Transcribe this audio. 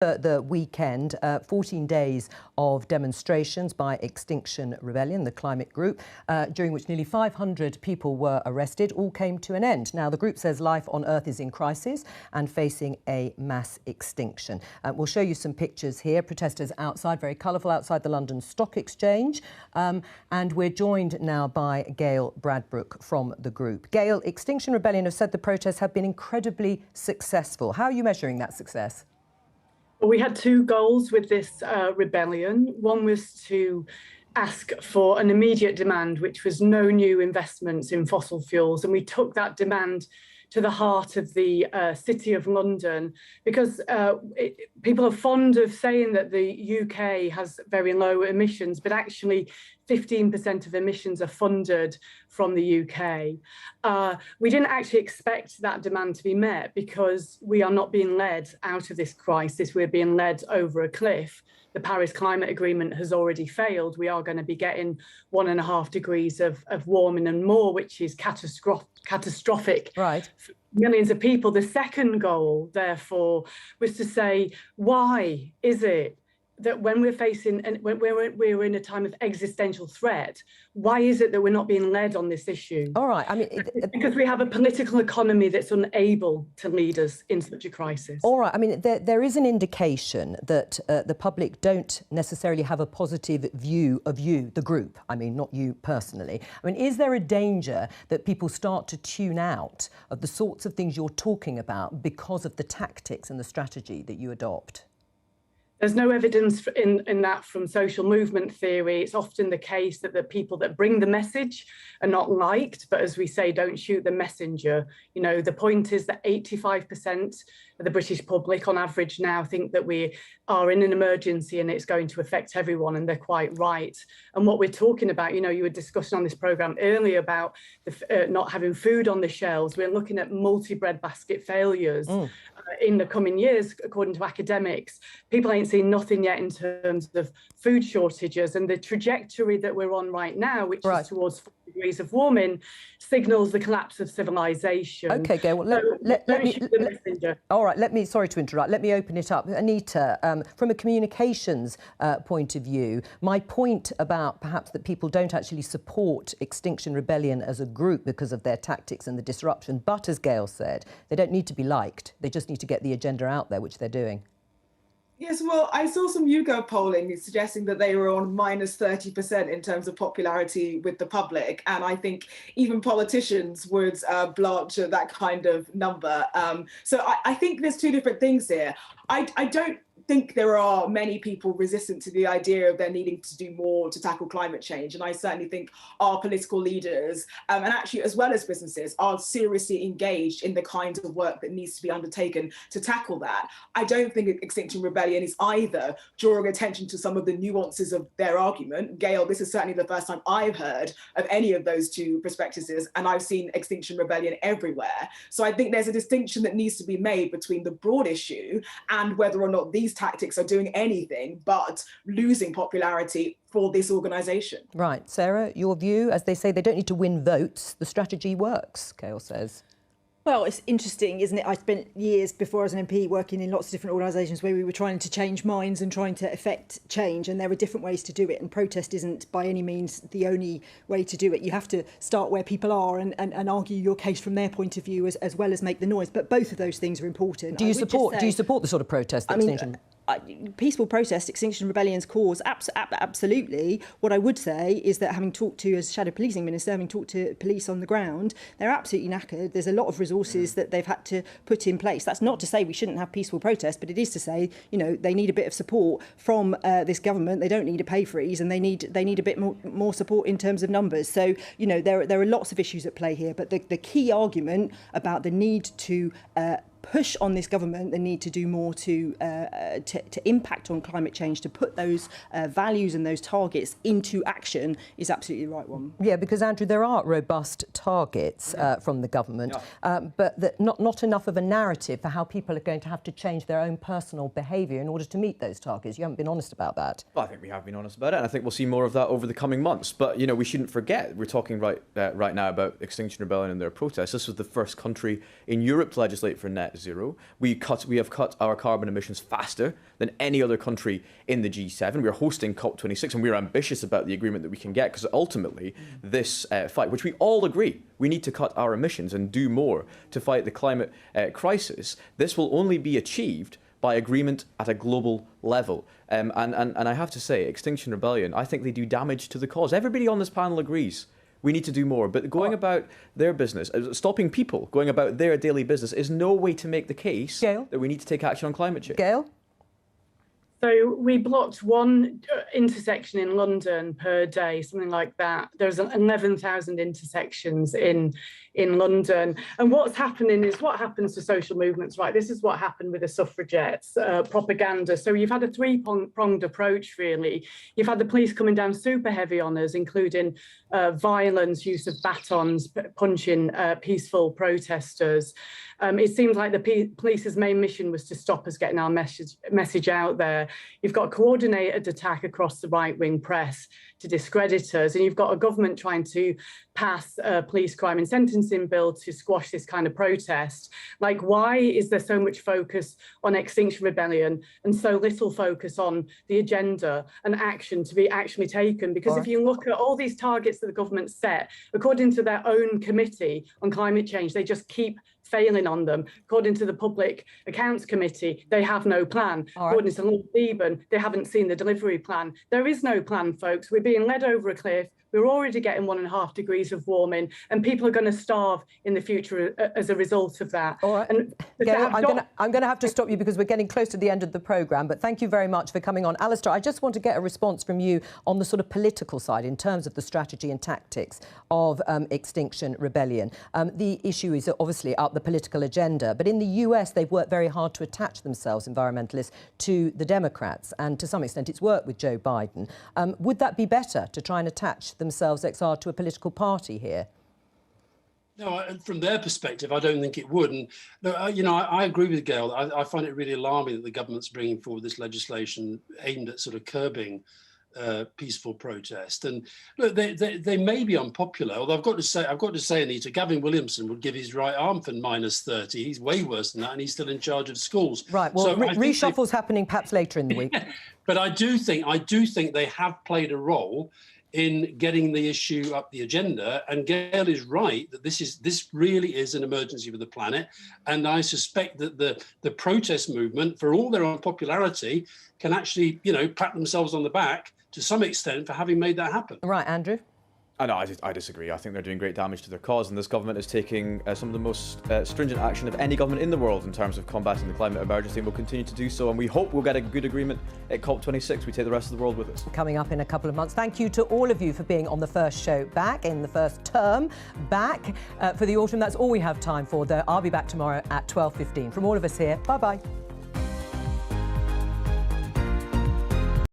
The weekend, 14 days of demonstrations by Extinction Rebellion, the climate group, during which nearly 500 people were arrested, all came to an end. Now, the group says life on Earth is in crisis and facing a mass extinction. We'll show you some pictures here. Protesters outside, very colourful, outside the London Stock Exchange. And we're joined now by Gail Bradbrook from the group. Gail, Extinction Rebellion have said the protests have been incredibly successful. How are you measuring that success? Well, we had two goals with this rebellion. One was to ask for an immediate demand, which was no new investments in fossil fuels. And we took that demand to the heart of the City of London, because people are fond of saying that the UK has very low emissions, but actually 15% of emissions are funded from the UK. We didn't actually expect that demand to be met because we are not being led out of this crisis. We're being led over a cliff. The Paris Climate Agreement has already failed. We are going to be getting 1.5 degrees of warming and more, which is catastrophic right. for millions of people. The second goal, therefore, was to say, why is it that when we're facing and when we're in a time of existential threat, why is it that we're not being led on this issue? All right. I mean, because we have a political economy that's unable to lead us in such a crisis. All right. I mean, there is an indication that the public don't necessarily have a positive view of you, the group. I mean, not you personally. I mean, is there a danger that people start to tune out of the sorts of things you're talking about because of the tactics and the strategy that you adopt? There's no evidence in that from social movement theory. It's often the case that the people that bring the message are not liked, but as we say, don't shoot the messenger. You know, the point is that 85% of the British public on average now think that we are in an emergency and it's going to affect everyone, and they're quite right. And what we're talking about, you know, you were discussing on this programme earlier about the, not having food on the shelves. We're looking at multi-breadbasket failures in the coming years, according to academics. People ain't seen nothing yet in terms of food shortages, and the trajectory that we're on right now, which is towards 4 degrees of warming, signals the collapse of civilization. Okay, Gail, well, let me, sorry to interrupt, let me open it up. Anita, from a communications point of view, my point about perhaps that people don't actually support Extinction Rebellion as a group because of their tactics and the disruption, but as Gail said, they don't need to be liked, they just need to get the agenda out there, which they're doing. Yes, well, I saw some YouGov polling suggesting that they were on minus 30% in terms of popularity with the public. And I think even politicians would blanch that kind of number. So I think there's two different things here. I don't think there are many people resistant to the idea of there needing to do more to tackle climate change. And I certainly think our political leaders, and actually as well as businesses, are seriously engaged in the kind of work that needs to be undertaken to tackle that. I don't think Extinction Rebellion is either drawing attention to some of the nuances of their argument. Gail, this is certainly the first time I've heard of any of those two perspectives, and I've seen Extinction Rebellion everywhere. So I think there's a distinction that needs to be made between the broad issue and whether or not these tactics are doing anything but losing popularity for this organisation. Right. Sarah, your view, as they say, they don't need to win votes. The strategy works, Gail says. Well, it's interesting, isn't it? I spent years before as an MP working in lots of different organisations where we were trying to change minds and trying to effect change, and there are different ways to do it, and protest isn't by any means the only way to do it. You have to start where people are and argue your case from their point of view as well as make the noise, but both of those things are important. Do you support the sort of protest that Extinction? Peaceful protest, Extinction Rebellion's cause, absolutely. What I would say is that having talked to, as Shadow Policing Minister, having talked to police on the ground, they're absolutely knackered. There's a lot of resources that they've had to put in place. That's not to say we shouldn't have peaceful protest, but it is to say, you know, they need a bit of support from this government. They don't need a pay freeze, and they need a bit more support in terms of numbers. So, you know, there are lots of issues at play here, but the key argument about the need to push on this government, the need to do more to impact on climate change, to put those values and those targets into action is absolutely the right one. Yeah, because, Andrew, there are robust targets from the government, but not enough of a narrative for how people are going to have to change their own personal behaviour in order to meet those targets. You haven't been honest about that. Well, I think we have been honest about it, and I think we'll see more of that over the coming months. But, you know, we shouldn't forget, we're talking right now about Extinction Rebellion and their protests. This was the first country in Europe to legislate for net to zero. We have cut our carbon emissions faster than any other country in the G7. We're hosting COP26, and we're ambitious about the agreement that we can get, because ultimately this fight, which we all agree, we need to cut our emissions and do more to fight the climate crisis. This will only be achieved by agreement at a global level. And I have to say, Extinction Rebellion, I think they do damage to the cause. Everybody on this panel agrees we need to do more, but going about their business, stopping people going about their daily business, is no way to make the case Gail? that we need to take action on climate change. Gail? So we blocked one intersection in London per day, something like that. There's 11,000 intersections in London. And what's happening is what happens to social movements, right? This is what happened with the suffragettes, propaganda. So you've had a three-pronged approach, really. You've had the police coming down super heavy on us, including violence, use of batons, punching peaceful protesters. It seems like the police's main mission was to stop us getting our message out there. You've got a coordinated attack across the right-wing press to discredit us, and you've got a government trying to pass a police crime and sentencing bill to squash this kind of protest. Like, why is there so much focus on Extinction Rebellion and so little focus on the agenda and action to be actually taken? Because if you look at all these targets that the government set, according to their own committee on climate change, they just keep failing on them. According to the Public Accounts Committee, they have no plan. According to Lord Deben, they haven't seen the delivery plan. There is no plan, folks. We're being led over a cliff. We're already getting 1.5 degrees of warming, and people are going to starve in the future as a result of that. All right. And Gail, I'm going to have to stop you because we're getting close to the end of the programme, but thank you very much for coming on. Alistair, I just want to get a response from you on the sort of political side in terms of the strategy and tactics of Extinction Rebellion. The issue is obviously up the political agenda, but in the US, they've worked very hard to attach themselves, environmentalists, to the Democrats, and to some extent it's worked with Joe Biden. Would that be better, to try and attach themselves, XR, to a political party here? No, from their perspective, I don't think it would. And I agree with Gail. I find it really alarming that the government's bringing forward this legislation aimed at sort of curbing peaceful protest. And look, they may be unpopular. Although I've got to say, Anita, Gavin Williamson would give his right arm for -30. He's way worse than that, and he's still in charge of schools. Right. Well, so reshuffle's happening perhaps later in the week. But I do think they have played a role in getting the issue up the agenda, and Gail is right that this really is an emergency for the planet, and I suspect that the protest movement, for all their unpopularity, can actually pat themselves on the back to some extent for having made that happen. Right, Andrew? I disagree. I think they're doing great damage to their cause, and this government is taking some of the most stringent action of any government in the world in terms of combating the climate emergency, and will continue to do so. And we hope we'll get a good agreement at COP26. We take the rest of the world with us. Coming up in a couple of months. Thank you to all of you for being on the first show back, in the first term back for the autumn. That's all we have time for, though. I'll be back tomorrow at 12:15. From all of us here, bye-bye.